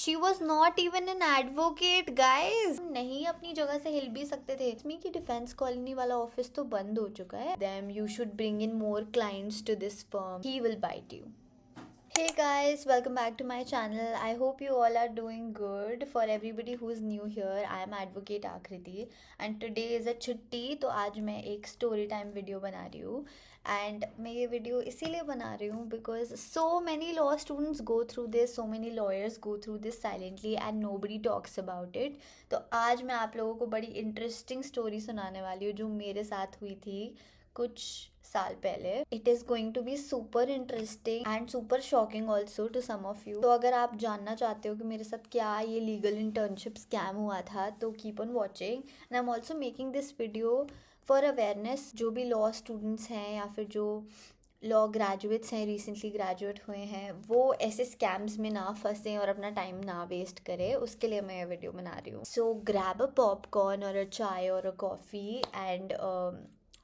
She was not even an advocate guys. नहीं अपनी जगह से हिल भी सकते थे। इसमें की डिफेंस कॉलोनी वाला ऑफिस तो बंद हो चुका है। Them you should bring in more clients to this firm, he will bite you. Hey guys, welcome back to my channel. I hope you all are doing good. For everybody who is new here, I am Advocate Akriti and today is a छुट्टी। तो आज मैं एक story time video बना रही हूँ and मैं ये वीडियो इसीलिए बना रही हूँ because so many law students go through this, so many lawyers go through this silently and nobody talks about it. तो आज मैं आप लोगों को बड़ी इंटरेस्टिंग स्टोरी सुनाने वाली हूँ जो मेरे साथ हुई थी कुछ साल पहले। It is going to be super interesting and super shocking also to some of you. तो अगर आप जानना चाहते हो कि मेरे साथ क्या ये लीगल इंटर्नशिप स्कैम हुआ था तो keep on watching and I am also making this video for awareness. जो भी लॉ स्टूडेंट्स हैं या फिर जो लॉ ग्रेजुएट्स हैं, रिसेंटली ग्रेजुएट हुए हैं, वो ऐसे स्कैम्स में ना फंसे और अपना टाइम ना वेस्ट करें, उसके लिए मैं ये वीडियो बना रही हूँ। सो ग्रैब अ पॉपकॉर्न और अ चाय और a coffee and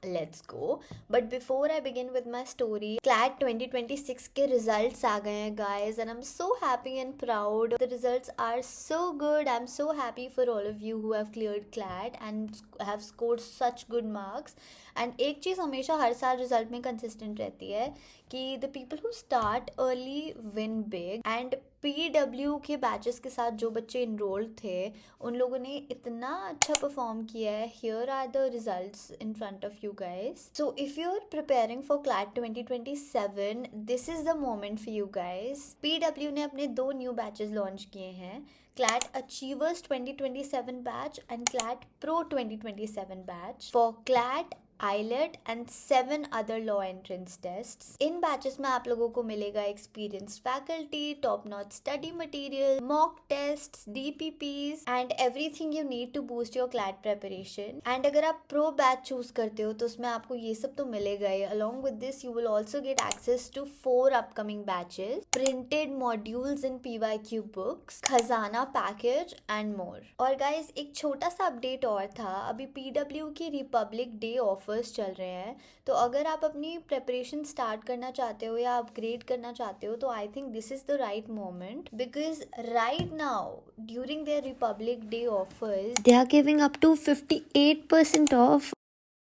let's go. But before I begin with my story, CLAT 2026 के रिजल्ट्स आ गए हैं guys and I am so happy and proud. The results are so good. I am so happy for all of you who have cleared CLAT and have scored such good marks. And एक चीज़ हमेशा हर साल result में consistent रहती है कि the people who start early win big. And PW के batches के साथ जो बच्चे इनरोल्ड थे उन लोगों ने इतना अच्छा परफॉर्म किया है। Here are the results in front of you guys. So if you are preparing for CLAT 2027, this is the moment for you guys. PW ने अपने 2 न्यू बैचेस लॉन्च किए हैं, CLAT achievers 2027 batch and CLAT pro 2027 batch for CLAT, AILET and 7 other law entrance tests. इन batches में आप लोगों को मिलेगा experience faculty, top notch study material, mock tests, DPPs and everything you need to boost your CLAT preparation. And अगर आप pro batch choose करते हो तो उसमें आपको ये सब तो मिलेगा ही। Along with this you will also get access to 4 upcoming batches, printed modules in PYQ books, खजाना पैकेज एंड मोर। और गाइज एक छोटा सा अपडेट और था, अभी PW की रिपब्लिक डे ऑफर्स चल रहे हैं। तो अगर आप अपनी प्रेपरेशन स्टार्ट करना चाहते हो या अपग्रेड करना चाहते हो तो I think this is the right moment because right now during their Republic Day offers they are giving up to 58% off.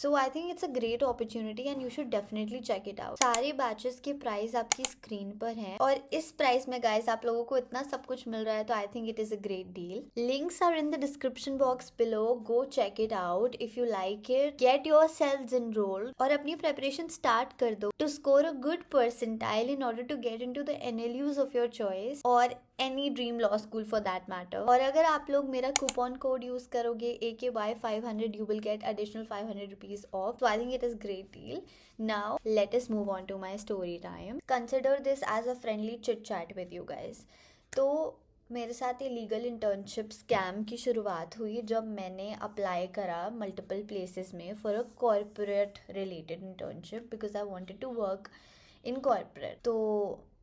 So I think it's a great opportunity and you should definitely check it out. सारे batches के price आपकी screen पर हैं और इस price में guys आप लोगों को इतना सब कुछ मिल रहा है तो I think it is a great deal. Links are in the description box below, go check it out if you like it, get yourselves enrolled और अपनी प्रेपरेशन स्टार्ट कर दो to score a good percentile in order to get into the NLUs of your choice और any dream law school for that matter. और अगर आप लोग मेरा कूपन कोड यूज करोगे AKY500, you will get additional 500 rupees off. So I think it is great deal. Now let us move on to my story time. Consider this as a friendly chit chat with you guys. तो मेरे साथ ये legal internship scam की शुरुआत हुई जब मैंने apply करा मल्टीपल प्लेसेस में for a corporate related internship because I wanted to work in corporate. तो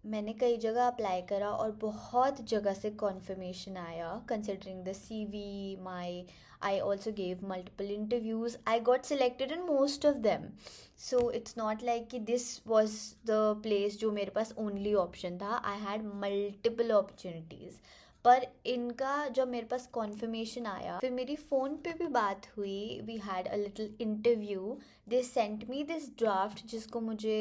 मैंने कई जगह अप्लाई करा और बहुत जगह से कॉन्फर्मेशन आया considering the CV my. I also gave multiple interviews, I got selected in most of them. So it's not like कि दिस वॉज द प्लेस जो मेरे पास ओनली ऑप्शन था। I had multiple opportunities. पर इनका जब मेरे पास conformation आया फिर मेरी फ़ोन पे भी बात हुई, we had a little interview, they sent me this draft जिसको मुझे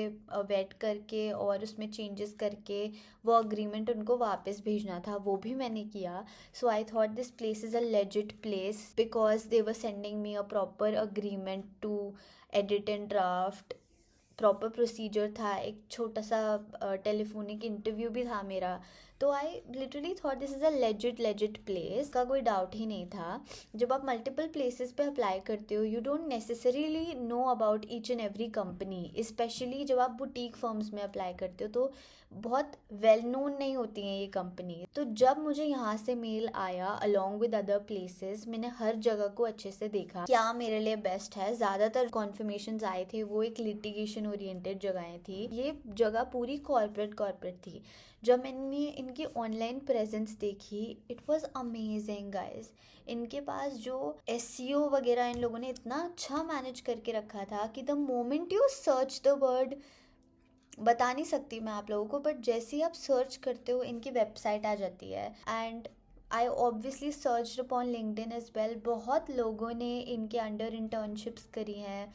वेट करके और उसमें चेंजेस करके वो अग्रीमेंट उनको वापस भेजना था, वो भी मैंने किया। So I thought this place is a legit place because they were sending me a proper agreement to edit and draft, proper procedure था, एक छोटा सा टेलीफोनिक इंटरव्यू भी था मेरा। तो I literally thought this is a legit place, का कोई डाउट ही नहीं था। जब आप मल्टीपल प्लेसेस पे अप्लाई करते हो you don't necessarily know about each and every company, specially जब आप बुटीक फर्म्स में अप्लाई करते हो तो बहुत वेल नोन नहीं होती हैं ये कंपनी। तो जब मुझे यहाँ से मेल आया अलॉन्ग विद अदर प्लेसेस, मैंने हर जगह को अच्छे से देखा क्या मेरे लिए बेस्ट है। ज़्यादातर कॉन्फर्मेशन आए थे वो एक लिटिगेशन ओरिएंटेड जगहें थी, ये जगह पूरी कॉर्पोरेट थी। जब मैंने इनकी ऑनलाइन प्रेजेंस देखी इट वॉज अमेजिंग गाइज। इनके पास जो SEO वगैरह इन लोगों ने इतना अच्छा मैनेज करके रखा था कि the moment you search the word बता नहीं सकती मैं आप लोगों को, बट जैसे ही आप सर्च करते हो इनकी वेबसाइट आ जाती है। And I obviously search upon LinkedIn as well. बहुत लोगों ने इनके अंडर इंटर्नशिप्स करी हैं,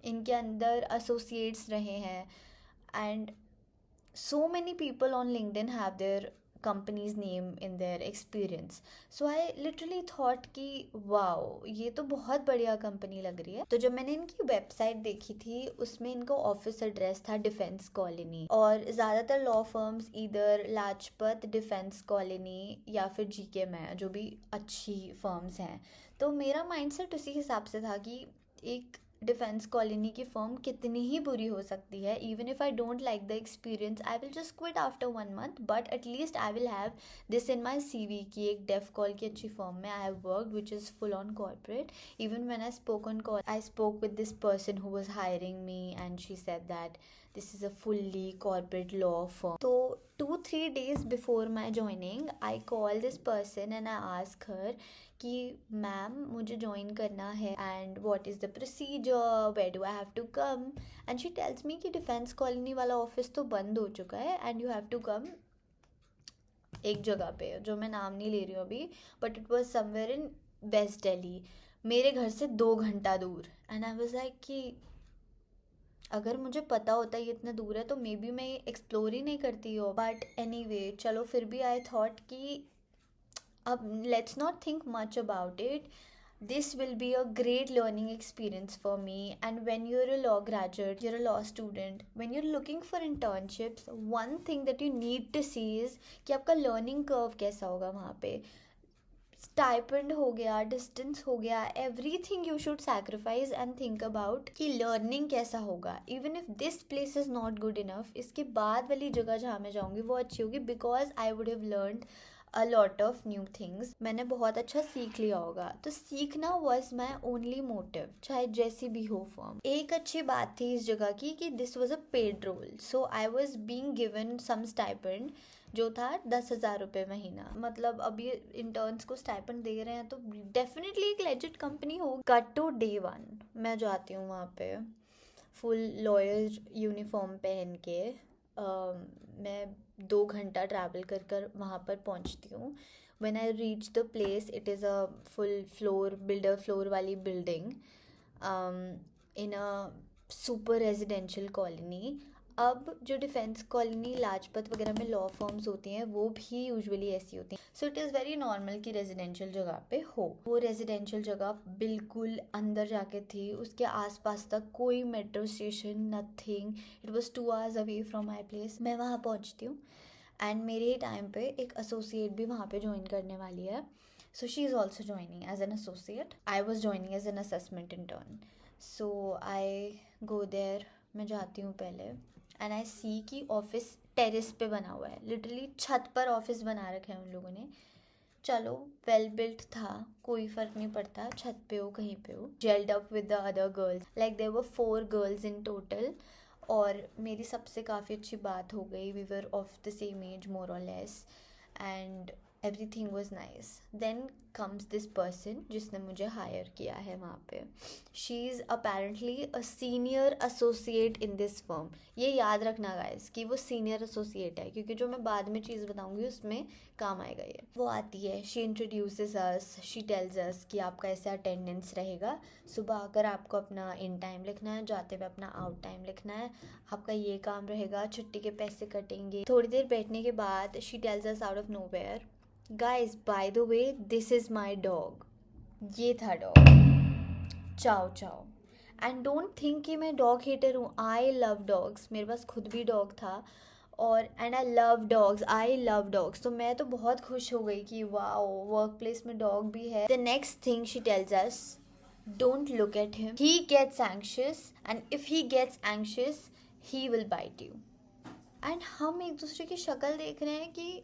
इनके अंदर एसोसिएट्स रहे हैं, and so many people on LinkedIn have their company's name in their experience. So I literally thought कि वाओ, ये तो बहुत बढ़िया कंपनी लग रही है। तो जब मैंने इनकी वेबसाइट देखी थी उसमें इनका ऑफिस एड्रेस था डिफेंस कॉलोनी, और ज़्यादातर लॉ फर्म्स इधर लाजपत, डिफेंस कॉलोनी या फिर जीके में, जो भी अच्छी फर्म्स हैं। तो मेरा माइंडसेट उसी हिसाब से था कि एक डिफेंस कॉलोनी की फर्म कितनी ही बुरी हो सकती है। Even if I don't like the experience I will just quit after 1 month, but at least I will have this in my CV की एक डेफ कॉल की अच्छी फर्म में I have worked which is full on corporate. Even when I spoke on call, I spoke with this person who was hiring me and she said that this is a fully corporate law firm. So 2-3 days before my joining I call this person and I ask her कि ma'am मुझे join करना है and what is the procedure, where do I have to come. And she tells me कि Defence colony वाला office तो बंद हो चुका है and you have to come एक जगह पे, जो मैं नाम नहीं ले रही हूँ अभी, but it was somewhere in West Delhi, मेरे घर से 2 घंटा दूर। एंड आई वाज लाइक कि अगर मुझे पता होता ये इतना दूर है तो मे बी मैं एक्सप्लोर ही नहीं करती हो। बट एनीवे चलो, फिर भी आई थॉट कि अब let's not think much about it, this will be a great learning experience for me. And when you're a law graduate, you're a law student, when you're looking for internships, one thing that you need to see is कि आपका learning curve कैसा होगा वहाँ पे। Stipend हो गया, distance हो गया, everything you should sacrifice and think about कि लर्निंग कैसा होगा। Even if this place is not good enough, इसके बाद वाली जगह जहाँ मैं जाऊँगी वो अच्छी होगी, because I would have learned a lot of new things. मैंने बहुत अच्छा सीख लिया होगा। तो सीखना वॉज माई ओनली मोटिव, चाहे जैसी भी हो फॉर्म। एक अच्छी बात थी इस जगह की कि this was a paid role, so I was being given some stipend जो था 10,000 रुपये महीना। मतलब अब ये इंटर्न्स को स्टाइपेंड दे रहे हैं तो डेफिनेटली एक लेजिट कंपनी हो। कट टू डे 1, मैं जाती हूँ वहाँ पे फुल लॉयर यूनिफॉर्म पहन के। मैं 2 घंटा ट्रैवल कर कर वहाँ पर पहुँचती हूँ। When I reach the place, it is a full floor, builder floor वाली building in a super residential colony. अब जो डिफेंस कॉलोनी लाजपत वगैरह में लॉ फर्म्स होती हैं वो भी यूजुअली ऐसी होती हैं। So it is very normal कि रेजिडेंशियल जगह पे हो। वो रेजिडेंशियल जगह बिल्कुल अंदर जाके थी, उसके आसपास तक कोई metro station, nothing. It was 2 hours away from my place. मैं वहाँ पहुँचती हूँ एंड मेरे ही टाइम पे एक एसोसिएट भी वहाँ पे ज्वाइन करने वाली है। So she is also joining as an associate, I was joining as an assessment intern. So I go there, मैं जाती हूँ पहले एंड आई सी कि ऑफिस टेरेस पे बना हुआ है, लिटरली छत पर ऑफिस बना रखे हैं उन लोगों ने। चलो वेल बिल्ट था, कोई फ़र्क नहीं पड़ता, छत पे हो कहीं पे हो। Gelled up with the other girls, like there were 4 girls in total, और मेरी सबसे काफ़ी अच्छी बात हो गई। We were of the same age more और less and everything was nice. Then comes this person जिसने मुझे हायर किया है वहाँ पे। She is apparently a senior associate in this firm. ये याद रखना गाइस कि वो सीनियर एसोसिएट है, क्योंकि जो मैं बाद में चीज़ बताऊंगी उसमें काम आएगा ये। वो आती है, she introduces us, she tells अस कि आपका ऐसा अटेंडेंस रहेगा, सुबह आकर आपको अपना इन टाइम लिखना है, जाते हुए अपना आउट टाइम लिखना है, आपका ये काम रहेगा, छुट्टी के पैसे कटेंगे। थोड़ी देर बैठने के बाद she tells us out of nowhere, guys by the way this is my dog. ये था डॉग, चाओ चाओ। एंड डोंट थिंक कि मैं डॉग हेटर हूँ, आई लव डॉग्स। मेरे पास खुद भी डॉग था और and I love dogs, I love dogs. तो मैं तो बहुत खुश हो गई कि वाओ, वर्क प्लेस में डॉग भी है। The next thing she tells us, don't look at him, he gets anxious and if he gets anxious he will bite you. And हम एक दूसरे की शक्ल देख रहे हैं कि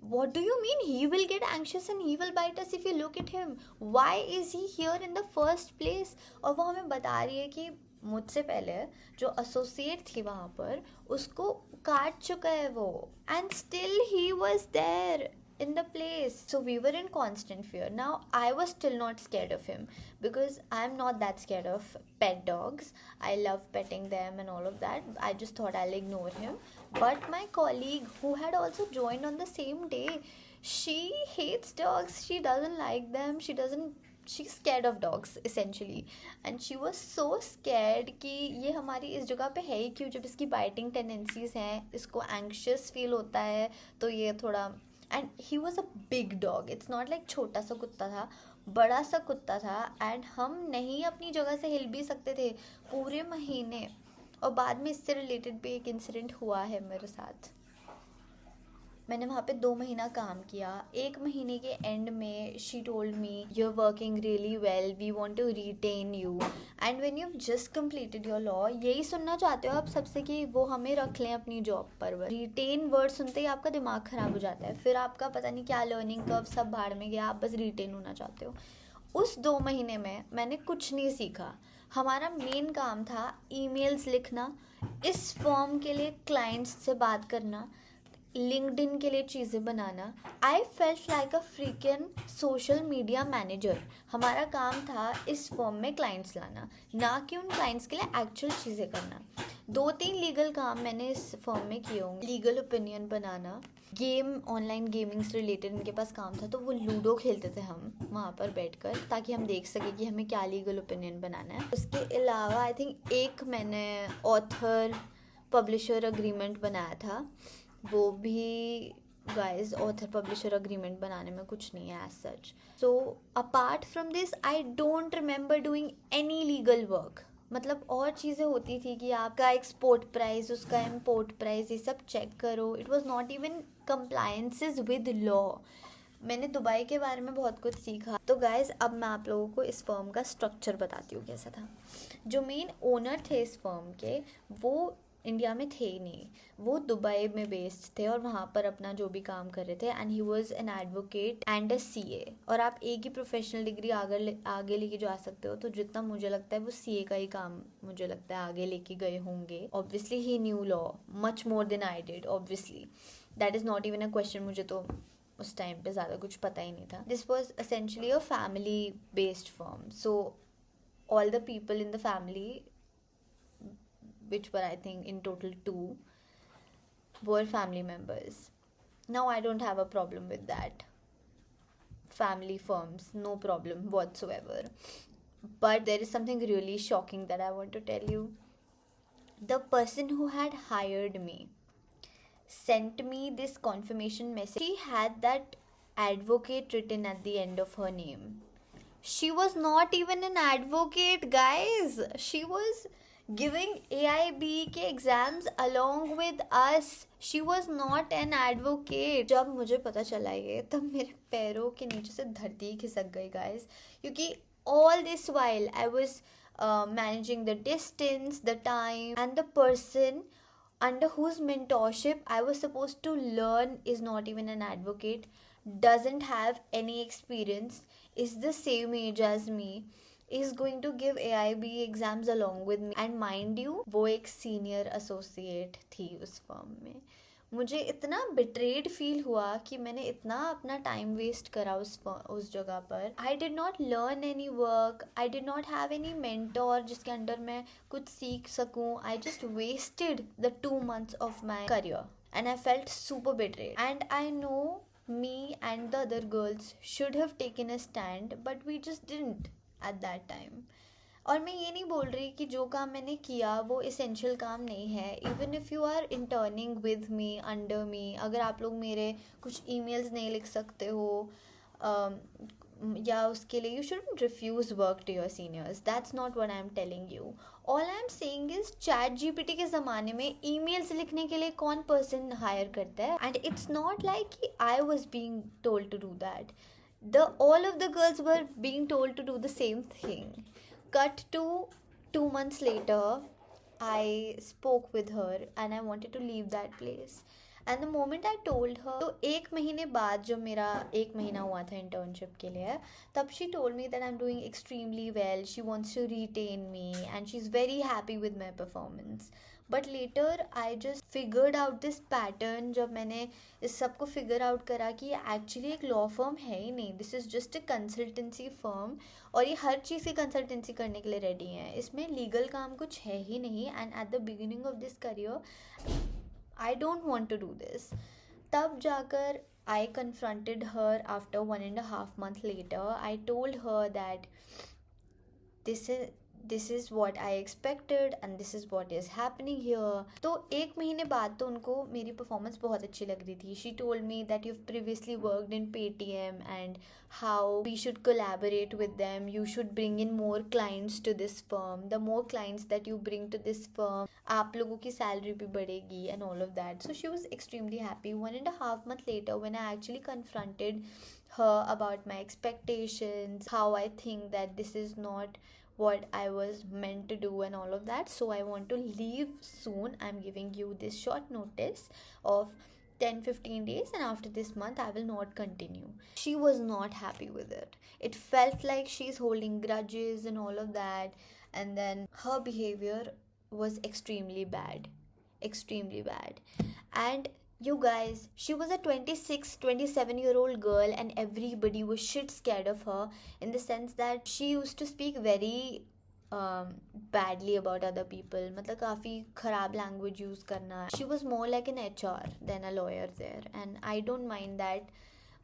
what do you mean he will get anxious and he will bite us if you look at him? Why is he here in the first place? और वो हमें बता रही है कि मुझसे पहले जो एसोसिएट थी वहाँ पर उसको काट चुका है वो, and still he was there. in the place. So we were in constant fear. Now I was still not scared of him because I'm not that scared of pet dogs. I love petting them and all of that. I just thought I'll ignore him. But my colleague, who had also joined on the same day, she hates dogs. She doesn't like them. She's scared of dogs essentially. And she was so scared कि ये हमारी इस जगह पे है ही क्यों, जब इसकी बाइटिंग टेंडेंसीज हैं, इसको एंग्शियस फील होता है, तो ये थोड़ा. And he was a big dog. It's not like छोटा सा कुत्ता था, बड़ा सा कुत्ता था. एंड हम नहीं अपनी जगह से हिल भी सकते थे पूरे महीने. और बाद में इससे रिलेटेड भी एक इंसिडेंट हुआ है मेरे साथ. मैंने वहाँ पे 2 महीना काम किया. 1 महीने के एंड में she told me, you are working really well, we want to retain you. And when you just completed your law, यही सुनना चाहते हो आप सबसे कि वो हमें रख लें अपनी जॉब पर. रिटेन वर्ड सुनते ही आपका दिमाग ख़राब हो जाता है. फिर आपका पता नहीं क्या लर्निंग कर्व सब भाड़ में गया, आप बस रिटेन होना चाहते हो. उस 2 महीने में मैंने कुछ नहीं सीखा. हमारा मेन काम था ईमेल्स लिखना, इस फॉर्म के लिए क्लाइंट्स से बात करना, लिंक्डइन के लिए चीज़ें बनाना. I felt like a freaking social media manager. हमारा काम था इस फॉर्म में क्लाइंट्स लाना, ना कि उन क्लाइंट्स के लिए एक्चुअल चीज़ें करना. 2-3 लीगल काम मैंने इस फॉर्म में किए होंगे. लीगल ओपिनियन बनाना, गेम, ऑनलाइन गेमिंग से रिलेटेड इनके पास काम था, तो वो लूडो खेलते थे हम वहाँ पर बैठकर, ताकि हम देख सकें कि हमें क्या लीगल ओपिनियन बनाना है. उसके अलावा आई थिंक एक मैंने ऑथर पब्लिशर अग्रीमेंट बनाया था. वो भी गाइज, ऑथर पब्लिशर अग्रीमेंट बनाने में कुछ नहीं है as such. So apart from this I don't remember doing any legal work. मतलब और चीज़ें होती थी कि आपका एक्सपोर्ट प्राइस, उसका इम्पोर्ट प्राइस, ये सब चेक करो. It was not even compliances with law. मैंने दुबई के बारे में बहुत कुछ सीखा. तो गाइज अब मैं आप लोगों को इस फर्म का स्ट्रक्चर बताती हूँ कैसा था. जो मेन ओनर थे इस फर्म के, वो इंडिया में थे ही नहीं. वो दुबई में बेस्ड थे और वहाँ पर अपना जो भी काम कर रहे थे. And he was an advocate and a CA. और आप एक ही प्रोफेशनल डिग्री आगे लेके जो आ सकते हो, तो जितना मुझे लगता है वो सीए का ही काम मुझे लगता है आगे लेके गए होंगे. ऑब्वियसली ही new law much more than I did. Obviously that is not even a question. मुझे तो उस टाइम पे ज़्यादा कुछ पता ही नहीं था. This was essentially a family based firm. So all the people in the family, which were I think in total 2, were family members. Now I don't have a problem with that. Family firms, no problem whatsoever. But there is something really shocking that I want to tell you. The person who had hired me sent me this confirmation message. She had that advocate written at the end of her name. She was not even an advocate, guys. She was giving AIB के exams along with us. She was not an advocate. जब मुझे पता चला ये, तब मेरे पैरों के नीचे से धरती खिसक गई गाइस. क्योंकि all this while I was managing the distance, the time, and the person under whose mentorship I was supposed to learn is not even an advocate, doesn't have any experience, is the same age as me, is going to give AIB exams along with me. And mind you, वो एक senior associate थी उस firm में. मुझे इतना betrayed feel हुआ कि मैंने इतना अपना टाइम वेस्ट करा उस जगह पर. I did not learn any work. I did not have any mentor जिसके अंडर मैं कुछ सीख सकूँ. I just wasted the 2 months of my career and I felt super betrayed. And I know me and the other girls should have taken a stand, but we just didn't at that time. और मैं ये नहीं बोल रही कि जो काम मैंने किया वो इसेंशियल काम नहीं है. Even if you are interning with me, under me, अगर आप लोग मेरे कुछ ईमेल्स नहीं लिख सकते हो या उसके लिए, you should refuse work to your seniors. That's not what I am telling you. All I am saying is, chat GPT के ज़माने में ईमेल्स लिखने के लिए कौन पर्सन हायर करता है? एंड इट्स नॉट लाइक कि I was being told to do that. All of the girls were being told to do the same thing. Cut to 2 months later, I spoke with her and I wanted to leave that place. And the moment I told her, तो 1 महीने बाद जो मेरा 1 महीना हुआ था internship के लिए, तब she told me that I'm doing extremely well. She wants to retain me and she's very happy with my performance. But later I just figured out this pattern. जब मैंने इस सब को फिगर आउट करा कि ये एक्चुअली एक law firm है ही नहीं, this is just a consultancy firm. और ये हर चीज़ की कंसल्टेंसी करने के लिए रेडी हैं, इसमें लीगल काम कुछ है ही नहीं. And at the beginning of this career I don't want to do this. तब जाकर I confronted her after 1.5 months later. I told her that this is what I expected and this is what is happening here. तो एक महीने बाद तो उनको मेरी performance बहुत अच्छी लग रही थी. She told me that you've previously worked in Paytm and how we should collaborate with them. You should bring in more clients to this firm. The more clients that you bring to this firm, आप लोगों की salary भी बढ़ेगी and all of that. So she was extremely happy. 1.5 months later, when I actually confronted her about my expectations, how I think that this is not what I was meant to do and all of that, so I want to leave soon. I'm giving you this short notice of 10-15 days, and after this month I will not continue. She was not happy with it. It felt like she's holding grudges and all of that, and then her behavior was extremely bad. And you guys, she was a 26-27-year-old girl and everybody was shit scared of her, in the sense that she used to speak very badly about other people. मतलब काफ़ी ख़राब language use करना. She was more like an HR than a lawyer there, and I don't mind that.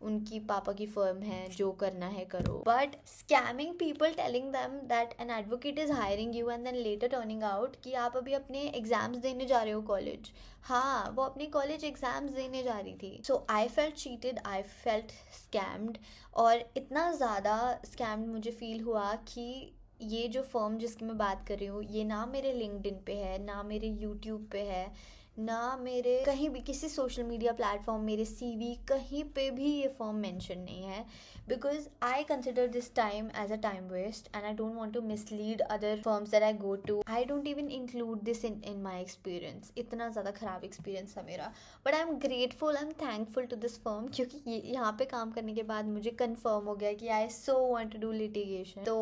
उनकी पापा की firm है, जो करना है करो. But scamming people, telling them that an advocate is hiring you and then later turning out कि आप अभी अपने एग्जाम्स देने जा रहे हो कॉलेज. हाँ, वो अपने कॉलेज एग्जाम्स देने जा रही थी. So I felt cheated, I felt scammed. और इतना ज़्यादा स्कैम्ड मुझे फील हुआ कि ये जो फर्म जिसकी मैं बात कर रही हूँ, ये ना मेरे लिंक्डइन पे है, ना मेरे यूट्यूब पे है, ना मेरे कहीं भी किसी सोशल मीडिया प्लेटफॉर्म, मेरे CV कहीं पे भी ये फॉर्म मेंशन नहीं है. Because I consider this time as a time waste and I don't want to mislead other firms that I go to. I don't even include this in my experience. इतना ज़्यादा ख़राब experience था मेरा. But I am grateful, I am thankful to this firm, क्योंकि यहाँ पे काम करने के बाद मुझे कन्फर्म हो गया कि I so want to do litigation. तो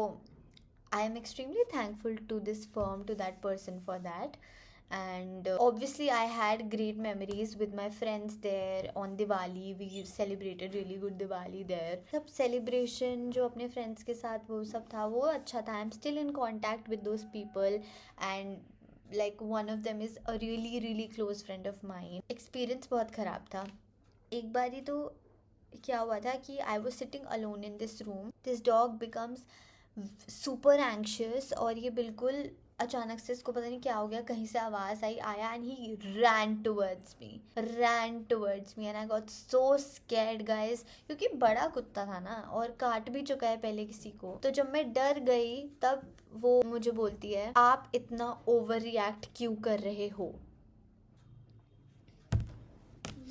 I am extremely thankful to this firm, to that person for that. And obviously I had great memories with my friends there on Diwali. We celebrated really good Diwali there. सब celebration जो अपने friends के साथ वो सब था, वो अच्छा था. I'm still in contact with those people and like one of them is a really close friend of mine. Experience बहुत ख़राब था. एक बारी तो क्या हुआ था कि I was sitting alone in this room. This dog becomes super anxious और ये बिल्कुल अचानक से इसको पता नहीं क्या हो गया, कहीं से आवाज़ आई, आया and he ran towards me and I got so scared guys, क्योंकि बड़ा कुत्ता था ना और काट भी चुका है पहले किसी को. तो जब मैं डर गई तब वो मुझे बोलती है, आप इतना ओवर रिएक्ट क्यों कर रहे हो.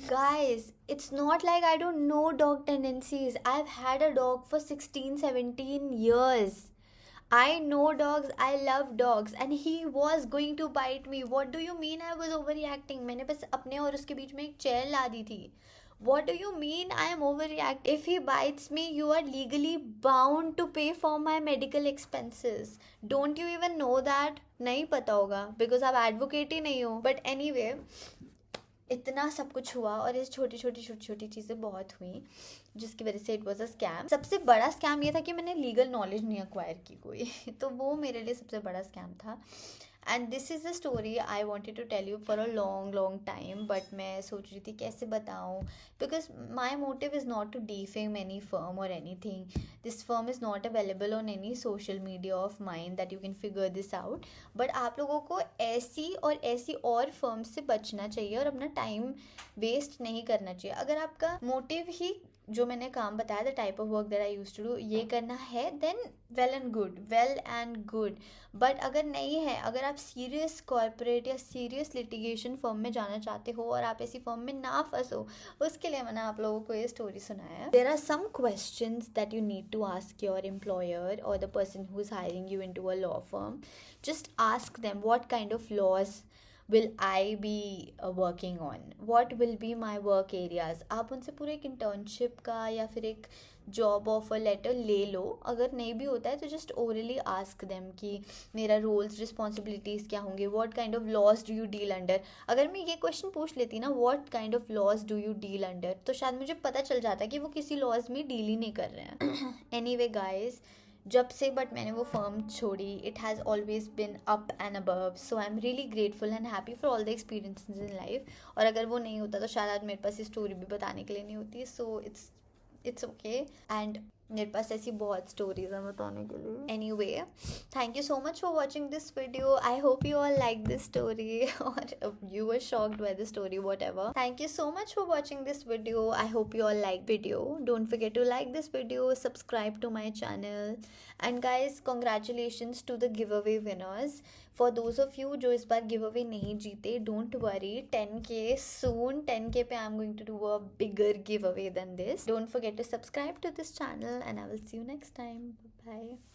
Guys, it's not like I don't know dog tendencies. I've had a dog for 16-17 years. I know dogs, I love dogs, and he was going to bite me. What do you mean I was overreacting? मैंने बस अपने और उसके बीच में एक chair ला दी थी. What do you mean I am overreacting? If he bites me, you are legally bound to pay for my medical expenses. Don't you even know that? नहीं पता होगा because आप advocate ही नहीं हो. But anyway, इतना सब कुछ हुआ और ये छोटी छोटी चीज़ें बहुत हुई जिसकी वजह से इट वाज अ स्कैम. सबसे बड़ा स्कैम ये था कि मैंने लीगल नॉलेज नहीं एक्वायर की कोई. तो वो मेरे लिए सबसे बड़ा स्कैम था. And this is the story I wanted to tell you for a long time. But मैं सोच रही थी कैसे बताऊँ, because my motive is not to defame any firm और any thing. This firm is not available on any social media of mine that you can figure this out. But आप लोगों को ऐसी और फर्म्स से बचना चाहिए और अपना टाइम वेस्ट नहीं करना चाहिए. अगर आपका मोटिव ही जो मैंने काम बताया, the type of work that I used to do, ये करना है, then well and good. But अगर नहीं है, अगर आप सीरियस कॉर्पोरेट या सीरियस लिटिगेशन फर्म में जाना चाहते हो और आप ऐसी फर्म में ना फंसो, उसके लिए मैंने आप लोगों को ये स्टोरी सुनाया. There are some questions that you need to ask your employer और the person who is hiring you into a law firm. Just ask them what kind of laws will I be working on, what will be my work areas. आप उनसे पूरे एक internship का या फिर एक job offer letter ले लो. अगर नहीं भी होता है तो जस्ट ओरली आस्क देम कि मेरा रोल्स रिस्पॉन्सिबिलिटीज़ क्या होंगे, what kind of laws do you deal under. अगर मैं ये क्वेश्चन पूछ लेती ना, what kind of laws do you deal under, तो शायद मुझे पता चल जाता कि वो किसी लॉज में डील ही नहीं कर रहे हैं. एनीवे गाइज, जब से बट मैंने वो फर्म छोड़ी, it has always been up and above. So I am really grateful and happy for all the experiences in life. और अगर वो नहीं होता तो शायद आज मेरे पास ये स्टोरी भी बताने के लिए नहीं होती. So it's okay. एंड मेरे पास ऐसी बहुत स्टोरीज हैं बताने के लिए. Anyway, thank you so much for watching this video. I hope you all like this story or you were shocked by the story, whatever. Thank you so much for watching this video. I hope you all like video. Don't forget to like this video, subscribe to my channel, and guys, congratulations to the giveaway winners. For those of you जो इस बार giveaway नहीं जीते, don't worry, 10K soon. 10K पे I'm going to do a bigger giveaway than this. Don't forget to subscribe to this channel and I will see you next time. Bye.